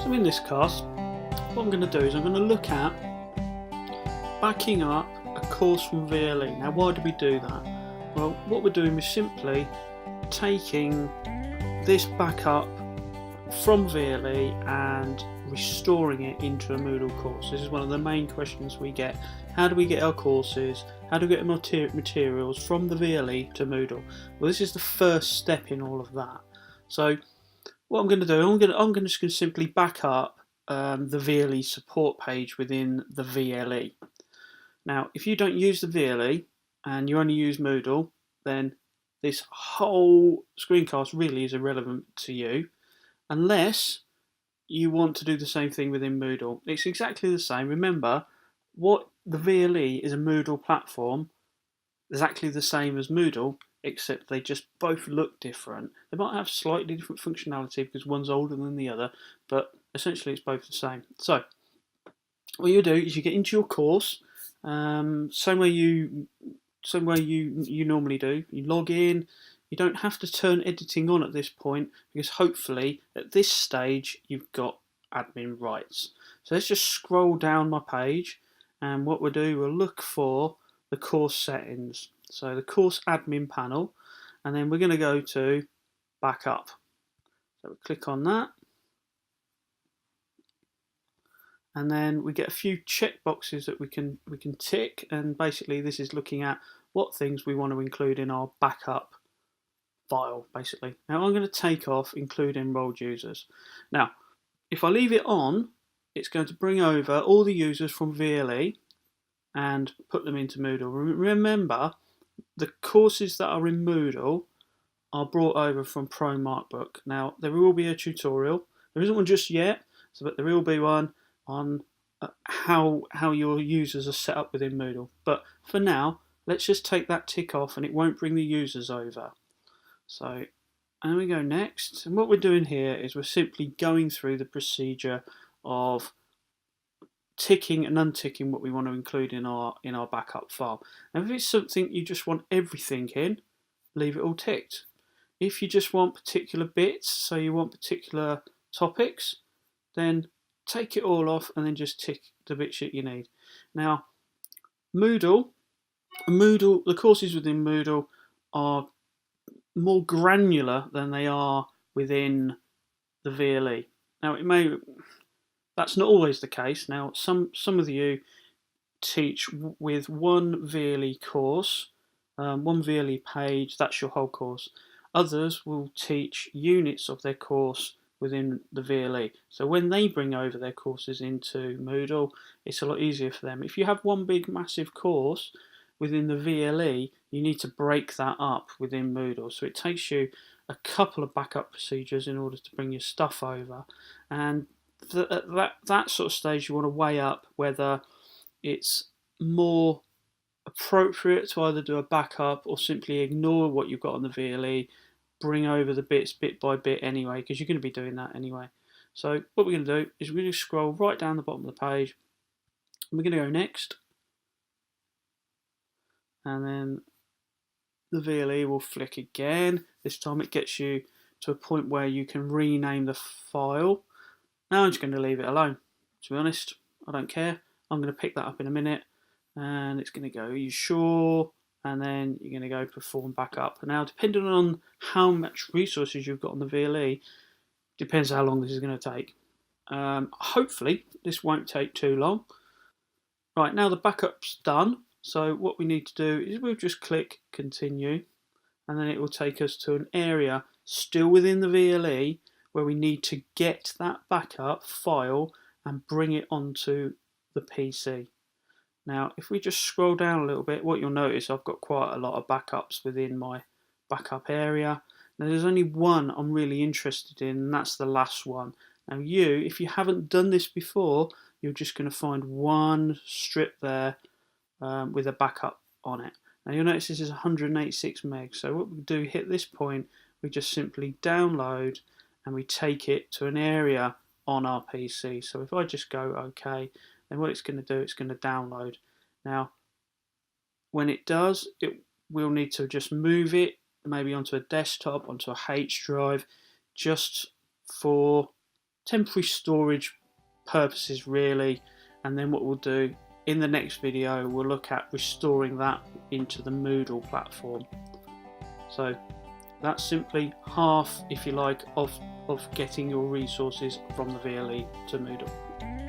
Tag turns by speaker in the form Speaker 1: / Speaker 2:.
Speaker 1: So in this class, what I'm going to do is I'm going to look at backing up a course from VLE. Now why do we do that? Well, what we're doing is simply taking this backup from VLE and restoring it into a Moodle course. This is one of the main questions we get. How do we get our courses? How do we get materials from the VLE to Moodle? Well, this is the first step in all of that. So what I'm going to do, I'm going to simply back up the VLE support page within the VLE. Now, if you don't use the VLE and you only use Moodle, then this whole screencast really is irrelevant to you, unless you want to do the same thing within Moodle. It's exactly the same. Remember, what the VLE is a Moodle platform, exactly the same as Moodle, except they just both look different. They might have slightly different functionality because one's older than the other, but essentially it's both the same. So what you do is you get into your course, same way you normally do. You log in. You don't have to turn editing on at this point because hopefully at this stage you've got admin rights. So let's just scroll down my page, and what we'll do, we'll look for the course settings. So the course admin panel, and then we're going to go to backup. So we'll click on that, and then we get a few check boxes that we can tick, and basically this is looking at what things we want to include in our backup file, basically. Now I'm going to take off include enrolled users. Now if I leave it on, it's going to bring over all the users from VLE and put them into Moodle. Remember, the courses that are in Moodle are brought over from Pro Markbook. Now there will be a tutorial. There isn't one just yet, but there will be one on how your users are set up within Moodle. But for now, let's just take that tick off and it won't bring the users over. So, and we go next. And what we're doing here is we're simply going through the procedure of ticking and unticking what we want to include in our backup file. Now if it's something you just want everything in, leave it all ticked. If you just want particular bits, so you want particular topics, then take it all off and then just tick the bits that you need. Now Moodle, the courses within Moodle are more granular than they are within the VLE. Now that's not always the case. Now some of you teach with one VLE course, one VLE page, that's your whole course. Others will teach units of their course within the VLE. So when they bring over their courses into Moodle, it's a lot easier for them. If you have one big massive course within the VLE, you need to break that up within Moodle. So it takes you a couple of backup procedures in order to bring your stuff over. And at that sort of stage, you want to weigh up whether it's more appropriate to either do a backup or simply ignore what you've got on the VLE, bring over the bits bit by bit anyway, because you're going to be doing that anyway. So what we're going to do is we're going to scroll right down the bottom of the page, and we're going to go next, and then the VLE will flick again. This time it gets you to a point where you can rename the file. Now I'm just going to leave it alone. To be honest, I don't care. I'm going to pick that up in a minute, and it's going to go, are you sure? And then you're going to go perform backup. Now, depending on how much resources you've got on the VLE, depends how long this is going to take. Hopefully, this won't take too long. Right, now the backup's done. So what we need to do is we'll just click continue, and then it will take us to an area still within the VLE where we need to get that backup file and bring it onto the PC. Now, if we just scroll down a little bit, what you'll notice, I've got quite a lot of backups within my backup area. Now, there's only one I'm really interested in, and that's the last one. Now, if you haven't done this before, you're just going to find one strip there with a backup on it. Now, you'll notice this is 186 meg. So what we do, hit this point, we just simply download and we take it to an area on our PC. So if I just go OK, then what it's going to do, it's going to download. Now, when it does, we'll need to just move it maybe onto a desktop, onto a H drive, just for temporary storage purposes really. And then what we'll do in the next video, we'll look at restoring that into the Moodle platform. So that's simply half, if you like, of getting your resources from the VLE to Moodle.